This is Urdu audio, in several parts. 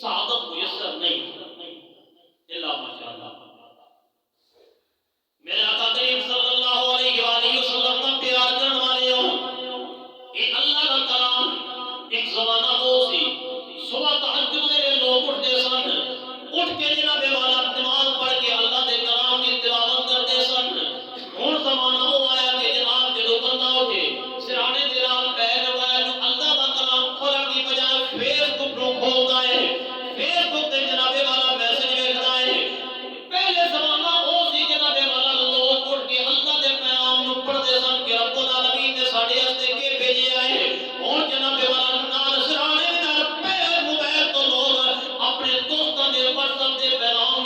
سعادت میسر نہیں الا ماشاءاللہ۔ میرے آقا کریم صلی اللہ علیہ وآلہ وسلم کا پیار کرنے والے ہو، یہ اللہ کا کلام ایک زمانہ ہو سی صبح تہجد میرے لوگ اٹھتے سن، اٹھ کے جناب والا نماز پڑھ کے اللہ دے کلام کی تلاوت کرتے سن۔ ہن زمانہ ہو آیا کہ جناب جدو بندہ اٹھے سرانے دے نال بیٹھ ہوئے جو اللہ دا کلام کھولن دی بجائے فیس بک نو کھولدا ہے، فیس بک تے جناب والا میسج ویکھدا ہے۔ پہلے زمانہ ہو سی جناب والا لوگ اٹھ کے اللہ دے پیغام نو پڑھتے سن کہ رب العالمین نے ساڈے واسطے کی بھیجیا ہے۔ ہن جناب والا نال سرانے دے نال پیر موبائل تو لوگ اپنے دوستاں دے WhatsApp دے پیغام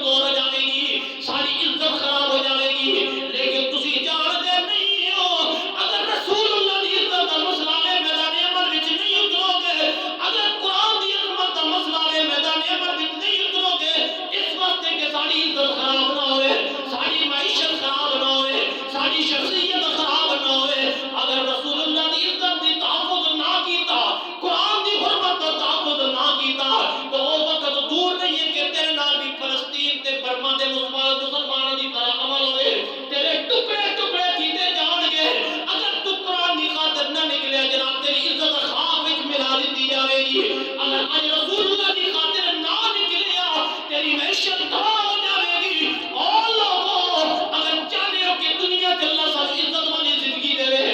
کمزور ہو جائے گی، ساری عزت خراب ہو جائے گی، لیکن تسی جان دے نہیں ہو اگر رسول اللہ دی عزت دا مسئلہ ہے میدان عمل وچ نہیں اترو گے، اگر قرآن دی عظمت دا مسئلہ ہے میدان عمل وچ نہیں اترو گے، اس واسطے کہ ساری عزت خراب نہ ہوئے، ساری معیشت خراب نہ ہوئے، ساری شخصیت خراب نہ ہوئے، اگر رسول اللہ دی عزت دی تحفظ نہ کیتا، قرآن دی حرمت دا تحفظ نہ کیتا، تو وہ وقت دور نہیں ہے کہ تیرے نال بھی فلسطین تے برما دے مسلمانوں دی طرح عمل ہوئے، تیرے ٹکڑے ٹکڑے کیتے جان گے، اگر تو قرآن دی خاطر نہ نکلے جناب تیری عزت خاک وچ ملا دیتی جاوے گی، اگر آج رسول اللہ دی خاطر نہ نکلیا تیری معیشت تباہ ہو جاوے گی۔ اور لوگوں اگر چاہتے ہو کہ دنیا تے اللہ سب عزت والی زندگی دے،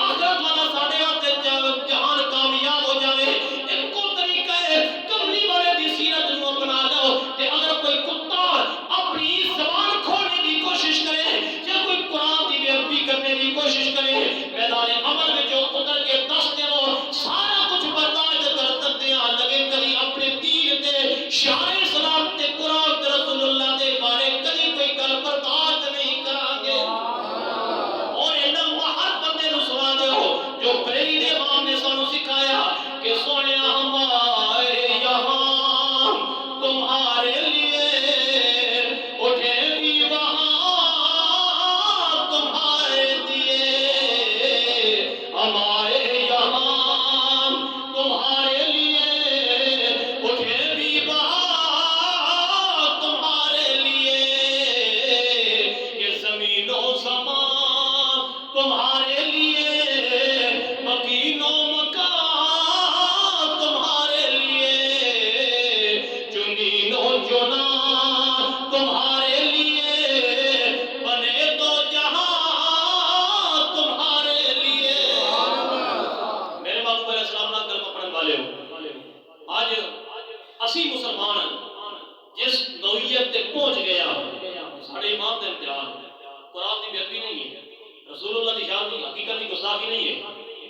آخرت والا ساڈے واسطے جہان کامیاب ہو جاوے، ایک کو طریقہ ہے کملی والے دی سیرت نو اپنا لو، تے اگر کوئی کتا اپنی زبان کھولنے کی کوشش کرے یا کوئی قرآن کی بے ادبی کرنے کی کوشش کرے، میدان عمل میں جو اتر کے دس دنوں سارا کچھ برداشت کر سکتے ہیں، لیکن کبھی اپنے دین تے شان اسلام تے قرآن تے رسول اللہ دے بارے کبھی کوئی گل برداشت نہیں کریں گے۔ اور انہاں ہر بندے نو سنا دیو جو بریلی دے امام نے سانو سکھایا کہ سونیا ہمارے یہاں تمہارے لیے اٹھے بھی وہاں تمہارے لیے، ہمارے یہاں تمہارے لیے اٹھے بھی وہاں تمہارے لیے، یہ زمین و زمان تمہارے لیے، مکین و مکان تمہارے لیے، جنین و جنان تمہارے لیے، بنے دو جہاں تمہارے لیے۔ میرے باپ علیہ السلام نہ کلمہ پڑھن والے ہو، آج اسی مسلمان جس نوعیت تے پہنچ گیا، ساڑھے امام دے امتحان قرآن دی بے ادبی نہیں ہے، رسول اللہ دی شان دی حقیقت کی گستاخی نہیں ہے،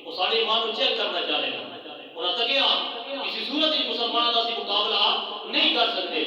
وہ ساڑھے امام کو چیک کرنا چاہ رہے ہیں، انہاں تکیا کسی صورت ہی مسلمان کا مقابلہ نہیں کر سکتے۔